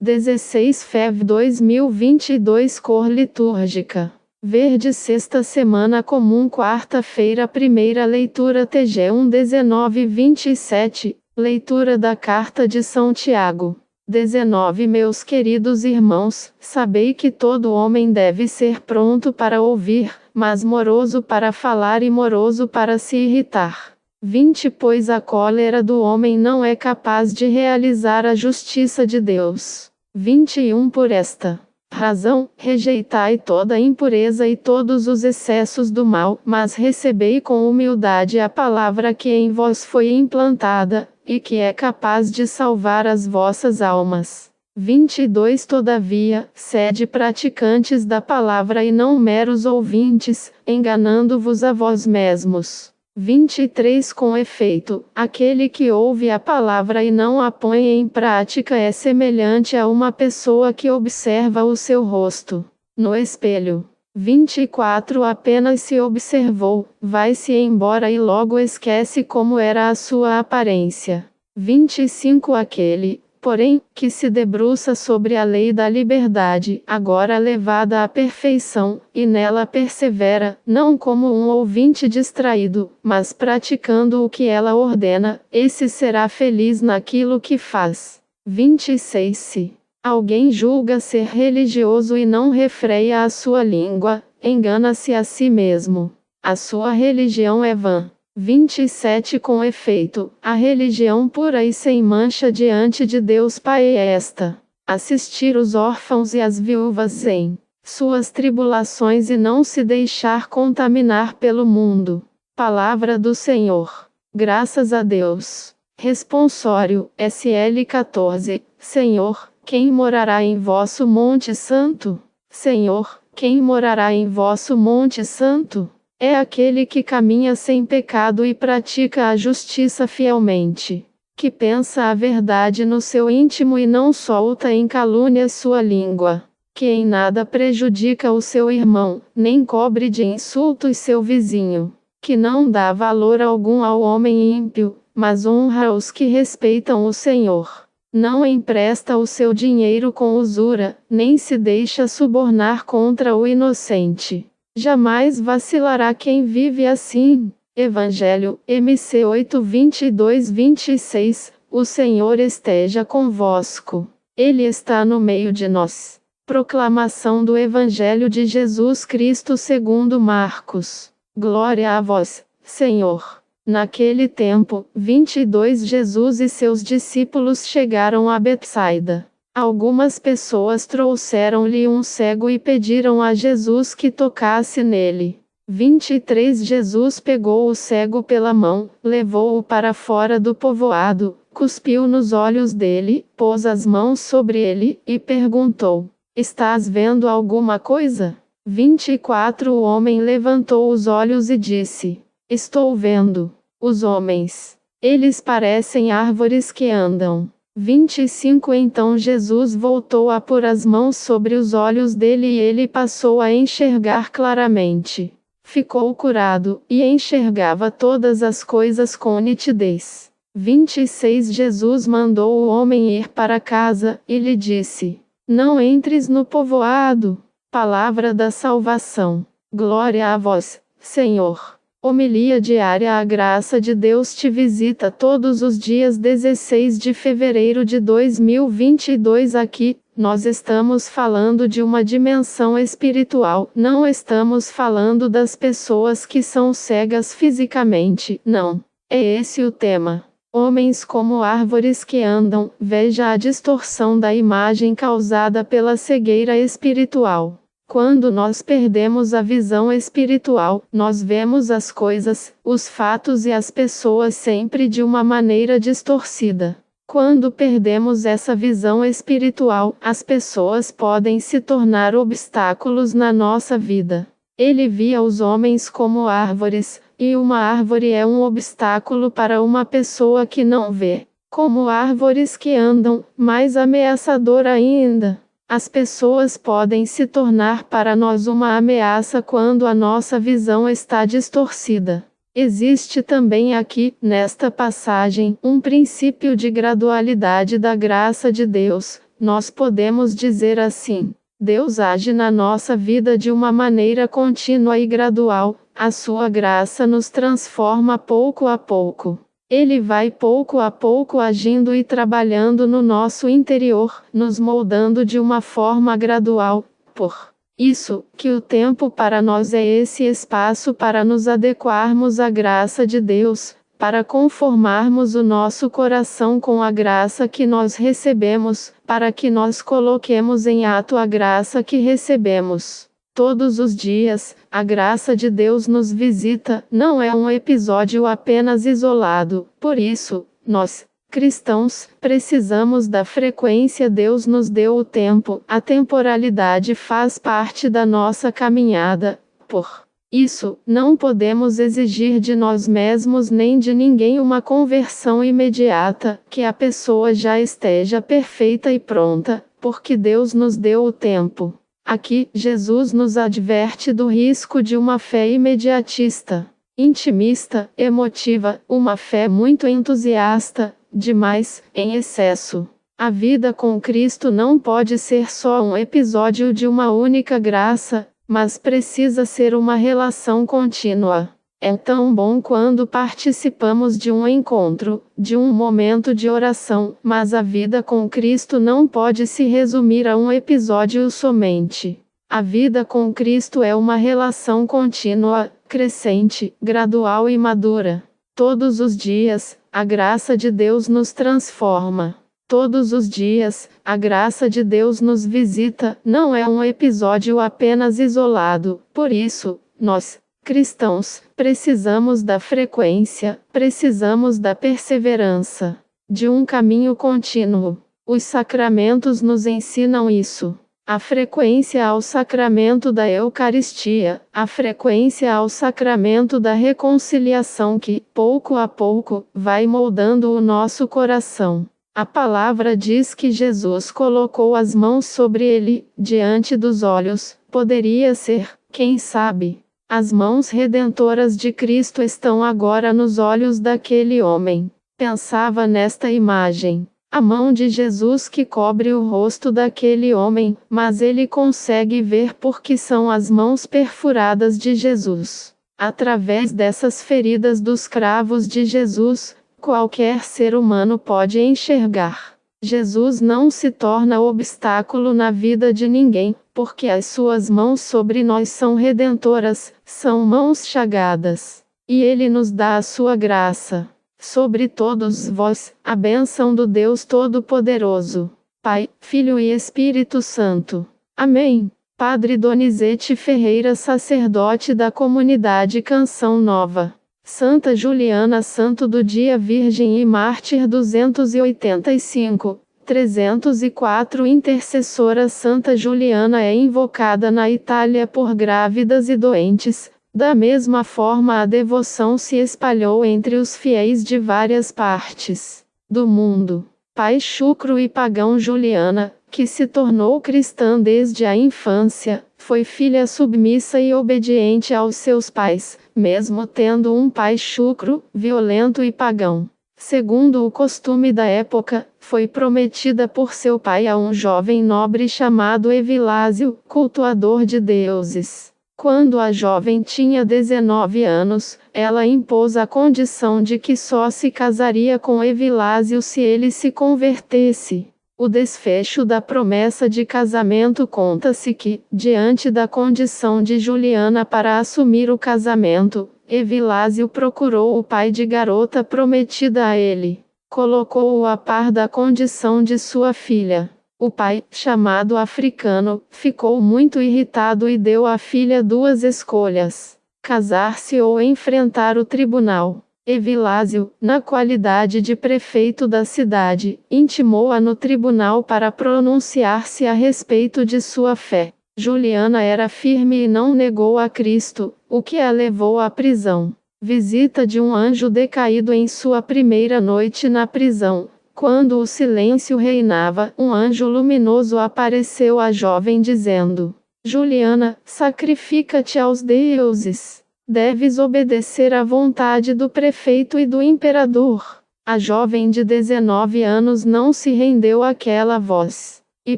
16 Fev 2022 Cor litúrgica: verde. Sexta semana comum, quarta-feira. Primeira leitura TG 1:19-27. Leitura da carta de São Tiago. 19 Meus queridos irmãos, sabei que todo homem deve ser pronto para ouvir, mas moroso para falar e moroso para se irritar. 20 Pois a cólera do homem não é capaz de realizar a justiça de Deus. 21 Por esta razão, rejeitai toda a impureza e todos os excessos do mal, mas recebei com humildade a palavra que em vós foi implantada, e que é capaz de salvar as vossas almas. 22 Todavia, sede praticantes da palavra e não meros ouvintes, enganando-vos a vós mesmos. 23 Com efeito, aquele que ouve a palavra e não a põe em prática é semelhante a uma pessoa que observa o seu rosto no espelho. 24 Apenas se observou, vai-se embora e logo esquece como era a sua aparência. 25 Aquele, porém, que se debruça sobre a lei da liberdade, agora levada à perfeição, e nela persevera, não como um ouvinte distraído, mas praticando o que ela ordena, esse será feliz naquilo que faz. 26 Se alguém julga ser religioso e não refreia a sua língua, engana-se a si mesmo. A sua religião é vã. 27 Com efeito, a religião pura e sem mancha diante de Deus Pai é esta: assistir os órfãos e as viúvas em suas tribulações e não se deixar contaminar pelo mundo. Palavra do Senhor. Graças a Deus. Responsório, SL 14. Senhor, quem morará em vosso monte santo? Senhor, quem morará em vosso monte santo? É aquele que caminha sem pecado e pratica a justiça fielmente, que pensa a verdade no seu íntimo e não solta em calúnias sua língua, que em nada prejudica o seu irmão, nem cobre de insultos seu vizinho, que não dá valor algum ao homem ímpio, mas honra os que respeitam o Senhor. Não empresta o seu dinheiro com usura, nem se deixa subornar contra o inocente. Jamais vacilará quem vive assim. Evangelho, MC 8:22-26. O Senhor esteja convosco. Ele está no meio de nós. Proclamação do Evangelho de Jesus Cristo segundo Marcos. Glória a vós, Senhor. Naquele tempo, 22 Jesus e seus discípulos chegaram a Betsaida. Algumas pessoas trouxeram-lhe um cego e pediram a Jesus que tocasse nele. 23 Jesus pegou o cego pela mão, levou-o para fora do povoado, cuspiu nos olhos dele, pôs as mãos sobre ele, e perguntou: Estás vendo alguma coisa? 24 O homem levantou os olhos e disse: Estou vendo. Os homens. Eles parecem árvores que andam. 25 Então Jesus voltou a pôr as mãos sobre os olhos dele e ele passou a enxergar claramente. Ficou curado, e enxergava todas as coisas com nitidez. 26 Jesus mandou o homem ir para casa, e lhe disse: Não entres no povoado. Palavra da salvação. Glória a vós, Senhor. Homilia diária. A graça de Deus te visita todos os dias. 16 de fevereiro de 2022. Aqui, nós estamos falando de uma dimensão espiritual. Não estamos falando das pessoas que são cegas fisicamente. Não. É esse o tema. Homens como árvores que andam. Veja a distorção da imagem causada pela cegueira espiritual. Quando nós perdemos a visão espiritual, nós vemos as coisas, os fatos e as pessoas sempre de uma maneira distorcida. Quando perdemos essa visão espiritual, as pessoas podem se tornar obstáculos na nossa vida. Ele via os homens como árvores, e uma árvore é um obstáculo para uma pessoa que não vê. Como árvores que andam, mais ameaçador ainda. As pessoas podem se tornar para nós uma ameaça quando a nossa visão está distorcida. Existe também aqui, nesta passagem, um princípio de gradualidade da graça de Deus. nós podemos dizer assim: Deus age na nossa vida de uma maneira contínua e gradual, a sua graça nos transforma pouco a pouco. Ele vai pouco a pouco agindo e trabalhando no nosso interior, nos moldando de uma forma gradual. Por isso, que o tempo para nós é esse espaço para nos adequarmos à graça de Deus, para conformarmos o nosso coração com a graça que nós recebemos, para que nós coloquemos em ato a graça que recebemos. Todos os dias, a graça de Deus nos visita, não é um episódio apenas isolado. Por isso, nós, cristãos, precisamos da frequência. Deus nos deu o tempo, a temporalidade faz parte da nossa caminhada. Por isso, não podemos exigir de nós mesmos nem de ninguém uma conversão imediata, que a pessoa já esteja perfeita e pronta, porque Deus nos deu o tempo. Aqui, Jesus nos adverte do risco de uma fé imediatista, intimista, emotiva, uma fé muito entusiasta, demais, em excesso. A vida com Cristo não pode ser só um episódio de uma única graça, mas precisa ser uma relação contínua. É tão bom quando participamos de um encontro, de um momento de oração, mas a vida com Cristo não pode se resumir a um episódio somente. A vida com Cristo é uma relação contínua, crescente, gradual e madura. Todos os dias, a graça de Deus nos transforma. Todos os dias, a graça de Deus nos visita, não é um episódio apenas isolado. Por isso, nós, cristãos, precisamos da frequência, precisamos da perseverança, de um caminho contínuo. Os sacramentos nos ensinam isso. A frequência ao sacramento da Eucaristia, a frequência ao sacramento da reconciliação que, pouco a pouco, vai moldando o nosso coração. A palavra diz que Jesus colocou as mãos sobre ele, diante dos olhos. Poderia ser, quem sabe, as mãos redentoras de Cristo estão agora nos olhos daquele homem. Pensava nesta imagem. A mão de Jesus que cobre o rosto daquele homem, mas ele consegue ver porque são as mãos perfuradas de Jesus. Através dessas feridas dos cravos de Jesus, qualquer ser humano pode enxergar. Jesus não se torna obstáculo na vida de ninguém, porque as suas mãos sobre nós são redentoras, são mãos chagadas. E ele nos dá a sua graça. Sobre todos vós, a bênção do Deus Todo-Poderoso, Pai, Filho e Espírito Santo. Amém. Padre Donizete Ferreira, sacerdote da comunidade Canção Nova. Santa Juliana, santo do dia Virgem e mártir 285, 304. Intercessora Santa Juliana é invocada na Itália por grávidas e doentes. Da mesma forma, a devoção se espalhou entre os fiéis de várias partes do mundo. Pai chucro e pagão Juliana, que se tornou cristã desde a infância, foi filha submissa e obediente aos seus pais, mesmo tendo um pai chucro, violento e pagão. Segundo o costume da época, foi prometida por seu pai a um jovem nobre chamado Evilásio, cultuador de deuses. Quando a jovem tinha 19 anos, ela impôs a condição de que só se casaria com Evilásio se ele se convertesse. O desfecho da promessa de casamento conta-se que, diante da condição de Juliana para assumir o casamento, Evilásio procurou o pai de garota prometida a ele. Colocou-o a par da condição de sua filha. O pai, chamado Africano, ficou muito irritado e deu à filha duas escolhas: casar-se ou enfrentar o tribunal. Evilásio, na qualidade de prefeito da cidade, intimou-a no tribunal para pronunciar-se a respeito de sua fé. Juliana era firme e não negou a Cristo, o que a levou à prisão. Visita de um anjo decaído em sua primeira noite na prisão. Quando o silêncio reinava, um anjo luminoso apareceu à jovem dizendo: Juliana, sacrifica-te aos deuses. Deves obedecer à vontade do prefeito e do imperador. A jovem de 19 anos não se rendeu àquela voz. E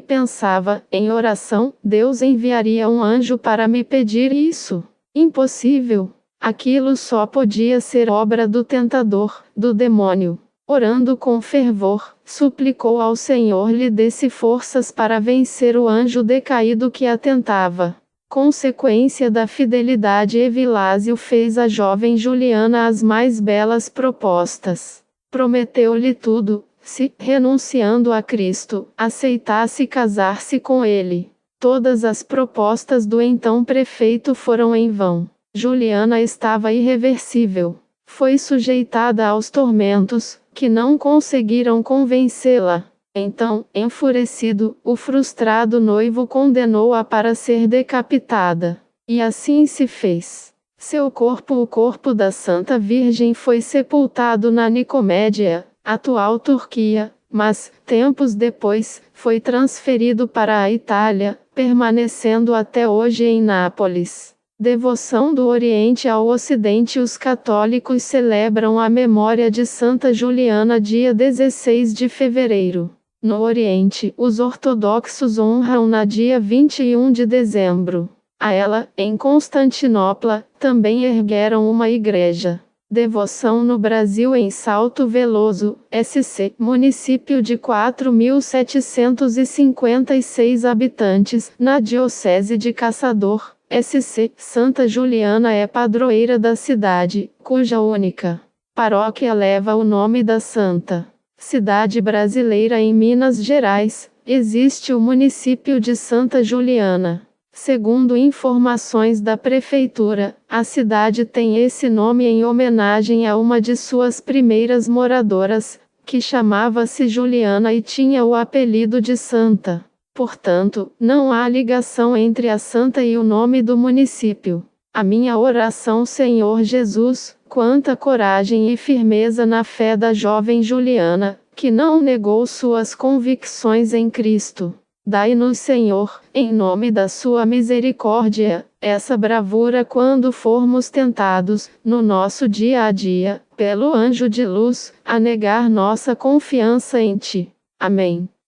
pensava, em oração, Deus enviaria um anjo para me pedir isso. Impossível. Aquilo só podia ser obra do tentador, do demônio. Orando com fervor, suplicou ao Senhor lhe desse forças para vencer o anjo decaído que a tentava. Consequência da fidelidade, Evilásio fez à jovem Juliana as mais belas propostas. Prometeu-lhe tudo, se, renunciando a Cristo, aceitasse casar-se com ele. Todas as propostas do então prefeito foram em vão. Juliana estava irreversível. Foi sujeitada aos tormentos, que não conseguiram convencê-la. Então, enfurecido, o frustrado noivo condenou-a para ser decapitada. E assim se fez. Seu corpo, o corpo da Santa Virgem, foi sepultado na Nicomédia, atual Turquia, mas, tempos depois, foi transferido para a Itália, permanecendo até hoje em Nápoles. Devoção do Oriente ao Ocidente. Os católicos celebram a memória de Santa Juliana dia 16 de fevereiro. No Oriente, os ortodoxos honram-na dia 21 de dezembro. A ela, em Constantinopla, também ergueram uma igreja. Devoção no Brasil. Em Salto Veloso, SC, município de 4.756 habitantes, na Diocese de Caçador, SC, Santa Juliana é padroeira da cidade, cuja única paróquia leva o nome da santa. Cidade brasileira. Em Minas Gerais, existe o município de Santa Juliana. Segundo informações da prefeitura, a cidade tem esse nome em homenagem a uma de suas primeiras moradoras, que chamava-se Juliana e tinha o apelido de Santa. Portanto, não há ligação entre a santa e o nome do município. A minha oração, Senhor Jesus, quanta coragem e firmeza na fé da jovem Juliana, que não negou suas convicções em Cristo. Dai-nos, Senhor, em nome da sua misericórdia, essa bravura quando formos tentados, no nosso dia a dia, pelo anjo de luz, a negar nossa confiança em Ti. Amém.